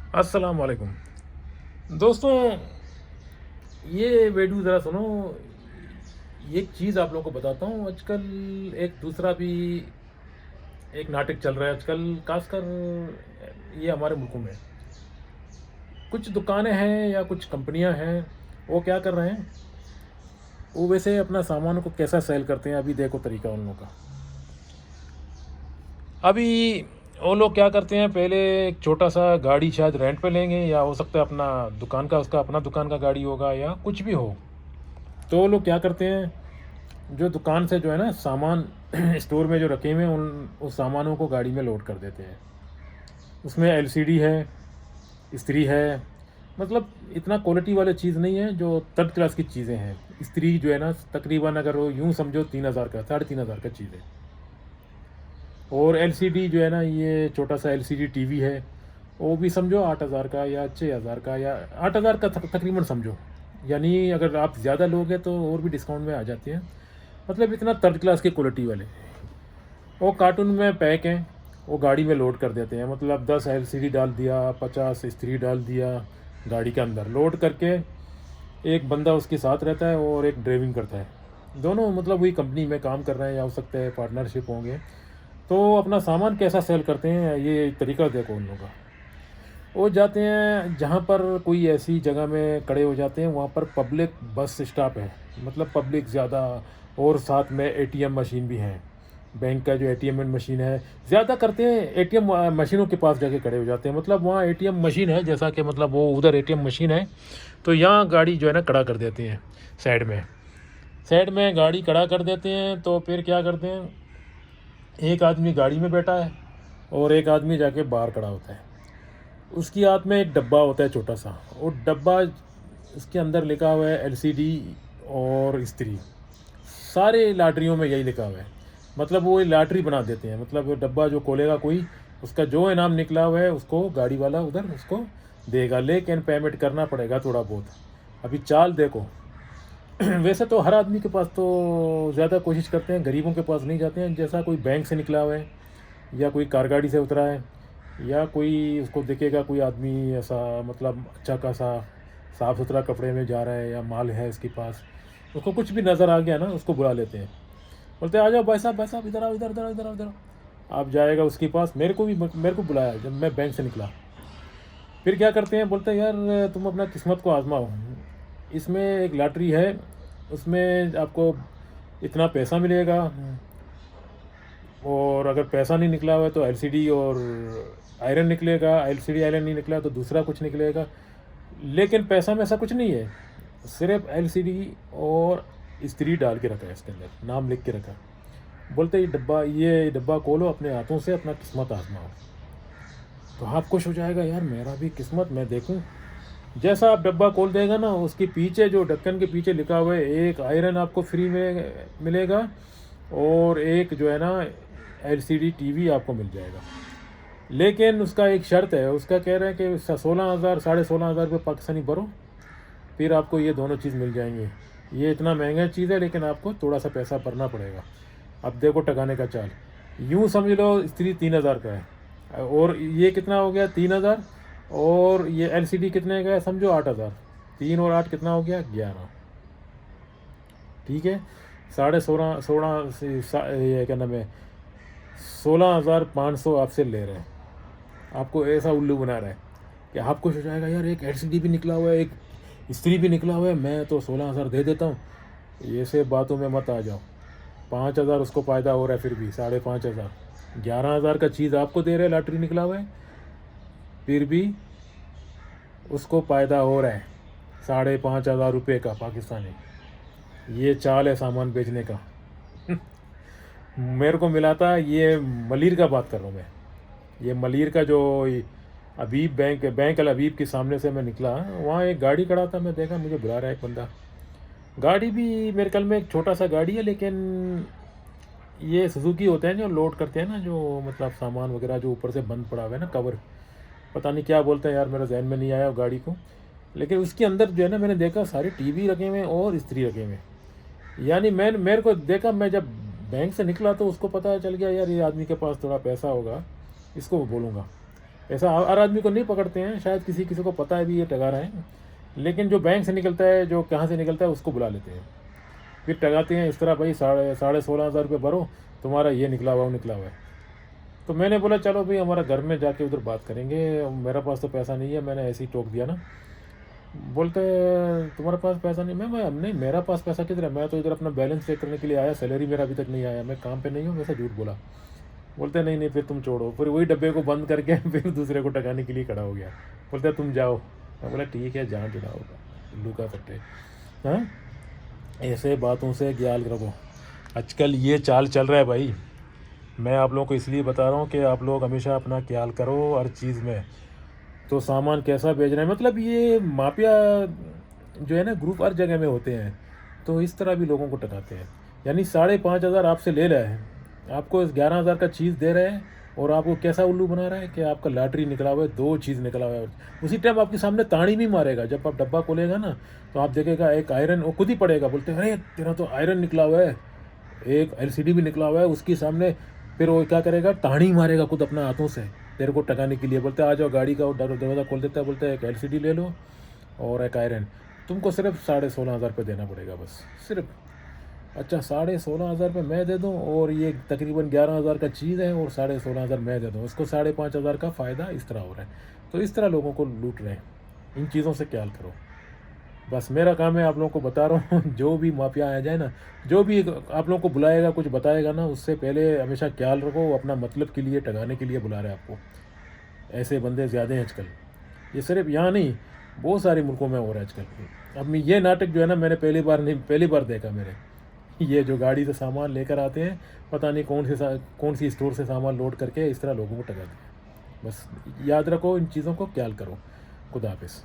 अस्सलाम वालेकुम। दोस्तों, ये वीडियो ज़रा सुनो। ये एक चीज़ आप लोगों को बताता हूँ। आजकल एक दूसरा भी एक नाटक चल रहा है आजकल, ख़ासकर ये हमारे मुल्कों में। कुछ दुकानें हैं या कुछ कंपनियां हैं, वो क्या कर रहे हैं, वो वैसे अपना सामान को कैसा सेल करते हैं। अभी देखो तरीका उन लोगों का। अभी वो लोग क्या करते हैं, पहले एक छोटा-सा गाड़ी शायद रेंट पे लेंगे, या हो सकता है अपना दुकान का, उसका अपना दुकान का गाड़ी होगा या कुछ भी हो। तो वो लोग क्या करते हैं, जो दुकान से जो है ना सामान स्टोर में जो रखे हुए हैं, उन उस सामानों को गाड़ी में लोड कर देते हैं। उसमें एलसीडी है, इस्त्री है, मतलब इतना क्वालिटी वाली चीज़ नहीं है, जो थर्ड क्लास की चीज़ें हैं। इस्त्री जो है ना, तकरीबन अगर वो यूँ समझो 3000 का, 3500 का चीज़ है। और एलसीडी जो है ना, ये छोटा-सा एलसीडी टीवी है, वो भी समझो 8000 का या 6000 का या 8000 का तकरीबन समझो। यानी अगर आप ज़्यादा लोगे तो और भी डिस्काउंट में आ जाते हैं। मतलब इतना थर्ड क्लास की क्वालिटी वाले। वो कार्टून में पैक हैं, वो गाड़ी में लोड कर देते हैं। मतलब 10 एलसीडी डाल दिया, 50 इस्त्री डाल दिया गाड़ी के अंदर, लोड करके एक बंदा उसके साथ रहता है और एक ड्राइविंग करता है। दोनों मतलब वही कंपनी में काम कर रहे हैं, या हो सकता है पार्टनरशिप होंगे। तो अपना सामान कैसा सेल करते हैं, ये तरीका देखो उन लोगों का। वो जाते हैं जहाँ पर कोई ऐसी जगह में खड़े हो जाते हैं, वहाँ पर पब्लिक बस स्टॉप है, मतलब पब्लिक ज़्यादा, और साथ में एटीएम मशीन भी है। बैंक का जो एटीएम मशीन है, ज़्यादा करते हैं एटीएम मशीनों के पास जाके खड़े हो जाते हैं। मतलब वहाँ एटीएम मशीन है, जैसा कि मतलब वो उधर एटीएम मशीन है, तो यहाँ गाड़ी जो है ना खड़ा कर देते हैं साइड में। साइड में गाड़ी खड़ा कर देते हैं, तो फिर क्या करते हैं, एक आदमी गाड़ी में बैठा है और एक आदमी जाके बाहर खड़ा होता है। उसकी हाथ में एक डब्बा होता है छोटा सा, और डब्बा उसके अंदर लिखा हुआ है एलसीडी और इस्त्री। सारे लॉटरियों में यही लिखा हुआ है। मतलब वो लॉटरी बना देते हैं। मतलब वो डब्बा जो खोलेगा कोई, उसका जो इनाम निकला हुआ है उसको गाड़ी वाला उधर उसको देगा, लेकिन पेमेंट करना पड़ेगा थोड़ा बहुत। अभी चाल देखो। वैसे तो हर आदमी के पास तो ज़्यादा कोशिश करते हैं, गरीबों के पास नहीं जाते हैं। जैसा कोई बैंक से निकला हुआ है, या कोई कार गाड़ी से उतरा है, या कोई उसको दिखेगा कोई आदमी ऐसा, मतलब अच्छा खासा साफ़ सुथरा कपड़े में जा रहा है, या माल है इसके पास, उसको कुछ भी नज़र आ गया ना, उसको बुला लेते हैं। बोलते हैं, आ जाओ भाई साहब, इधर आओ, इधर इधर आओ, इधर आओ, इधर आओ। आप जाएगा उसके पास। मेरे को बुलाया जब मैं बैंक से निकला। फिर क्या करते हैं, बोलते हैं यार तुम अपना किस्मत को आजमाओ, इसमें एक लॉटरी है, उसमें आपको इतना पैसा मिलेगा, और अगर पैसा नहीं निकला हुआ है तो एलसीडी और आयरन निकलेगा, एलसीडी आयरन नहीं निकला तो दूसरा कुछ निकलेगा। लेकिन पैसा में ऐसा कुछ नहीं है, सिर्फ एलसीडी और इस्त्री डाल के रखा है, इसके अंदर नाम लिख के रखा है। बोलते ये डब्बा खोलो, अपने हाथों से अपना किस्मत आजमाओ। तो आप खुश हो जाएगा, यार मेरा भी किस्मत मैं देखूं। जैसा आप डब्बा खोल देगा ना, उसके पीछे जो ढक्कन के पीछे लिखा हुआ है, एक आयरन आपको फ्री में मिलेगा, और एक जो है ना एलसीडी टीवी आपको मिल जाएगा। लेकिन उसका एक शर्त है, उसका कह रहे हैं कि 16,000 16,500 रुपये पाकिस्तानी भरो, फिर आपको ये दोनों चीज़ मिल जाएंगे। ये इतना महंगा चीज़ है, लेकिन आपको थोड़ा सा पैसा भरना पड़ेगा। अब देखो टकाने का चाल। यूँ समझ लो स्त्री 3000 का है, और ये कितना हो गया 3000, और ये एलसीडी कितने का है समझो 8000। 3 और 8 कितना हो गया 11। ठीक है, 16,500 ये क्या नाम है, 16,500 आपसे ले रहे हैं। आपको ऐसा उल्लू बना रहा है कि आप खुश हो जाएगा, यार एक एलसीडी भी निकला हुआ है, एक स्त्री भी निकला हुआ है, मैं तो 16,000 दे देता हूँ। ये से बातों में मत आ जाओ। 5,000 उसको फ़ायदा हो रहा है, फिर भी 5,500, 11,000 का चीज़ आपको दे रहे हैं, लॉटरी निकला हुआ है, फिर भी उसको फ़ायदा हो रहा है 5,500 रुपये का पाकिस्तानी। ये चाल है सामान बेचने का। मेरे को मिला था, ये मलिर का बात कर रहा हूँ मैं। ये मलिर का जो अबीब बैंक अल अबीब के सामने से मैं निकला, वहाँ एक गाड़ी खड़ा था, मैं देखा मुझे बुला रहा है एक बंदा। गाड़ी भी मेरे ख्याल में एक छोटा सा गाड़ी है, लेकिन ये सुजुकी होते हैं जो लोड करते हैं ना, जो मतलब सामान वगैरह जो ऊपर से बंद पड़ा हुआ है ना, कवर, पता नहीं क्या बोलते हैं यार, मेरे जहन में नहीं आया गाड़ी को। लेकिन उसके अंदर जो है ना, मैंने देखा सारे टीवी रखे हुए हैं और इस्त्री रखे हुए हैं। यानी मेरे को देखा, मैं जब बैंक से निकला तो उसको पता चल गया, यार ये आदमी के पास थोड़ा पैसा होगा, इसको बोलूँगा। ऐसा हर आदमी को नहीं पकड़ते हैं, शायद किसी किसी को पता है भी ये ठगा रहे हैं, लेकिन जो बैंक से निकलता है, जो कहाँ से निकलता है, उसको बुला लेते हैं। फिर ठगाते हैं इस तरह, भाई साढ़े साढ़े 16,000 रुपये भरो, तुम्हारा ये निकला हुआ वो निकला हुआ है। तो मैंने बोला चलो भाई हमारा घर में जाके उधर बात करेंगे, मेरा पास तो पैसा नहीं है, मैंने ऐसे ही टोक दिया ना। बोलते तुम्हारे पास पैसा नहीं, मैं नहीं, मेरा पास पैसा किधर है, मैं तो इधर अपना बैलेंस चेक करने के लिए आया, सैलरी मेरा अभी तक नहीं आया, मैं काम पे नहीं हूँ, वैसा झूठ बोला। बोलते नहीं नहीं फिर तुम छोड़ो, फिर वही डब्बे को बंद करके फिर दूसरे को टकाने के लिए खड़ा हो गया। बोलते तुम जाओ। मैं बोला ठीक है, जहाँ जुड़ा होगा उल्लू का पट्टे। हाँ, ऐसे बातों से ख्याल रखो। आजकल ये चाल चल रहा है भाई, मैं आप लोगों को इसलिए बता रहा हूँ कि आप लोग हमेशा अपना ख्याल करो हर चीज़ में। तो सामान कैसा भेज रहे हैं, मतलब ये माफिया जो है ना, ग्रुप हर जगह में होते हैं, तो इस तरह भी लोगों को टकाते हैं। यानी 5,500 आपसे ले रहा है, आपको 11,000 का चीज़ दे रहे हैं, और आपको कैसा उल्लू बना रहा है कि आपका लॉटरी निकला हुआ है, 2 चीज़ निकला हुआ है। उसी टाइम आपके सामने ताड़ी भी मारेगा, जब आप डब्बा खोलेगा ना तो आप देखेगा एक आयरन, वो खुद ही पड़ेगा, बोलते हैं अरे तेरा तो आयरन निकला हुआ है, एक एलसीडी भी निकला हुआ है उसके सामने। फिर वो क्या करेगा, ताड़ी मारेगा खुद अपना हाथों से तेरे को टकाने के लिए। बोलते हैं आ जाओ, गाड़ी का दरवाज़ा खोल देता है, बोलता है एक एलसीडी ले लो और एक आयरन, तुमको सिर्फ 16,500 रुपये देना पड़ेगा बस, सिर्फ। अच्छा 16,500 रुपये मैं दे दूँ, और ये तकरीबन 11,000 का चीज़ है, और 16,500 मैं दे दूँ, इसको 5,500 का फ़ायदा इस तरह हो रहा है। तो इस तरह लोगों को लूट रहे हैं, इन चीज़ों से ख्याल करो। बस मेरा काम है आप लोगों को बता रहा हूँ जो भी माफिया आ जाए ना, जो भी आप लोगों को बुलाएगा कुछ बताएगा ना, उससे पहले हमेशा ख्याल रखो, वो अपना मतलब के लिए टगाने के लिए बुला रहे हैं आपको। ऐसे बंदे ज़्यादा हैं आजकल, ये सिर्फ यहाँ नहीं, बहुत सारे मुल्कों में हो रहा है आजकल। अब मैं ये नाटक जो है ना, मैंने पहली बार देखा मेरे। ये जो गाड़ी से सामान लेकर आते हैं, पता नहीं कौन सी स्टोर से सामान लोड करके इस तरह लोगों को टगाते हैं। बस याद रखो, इन चीज़ों को ख्याल करो। खुदा हाफिज़।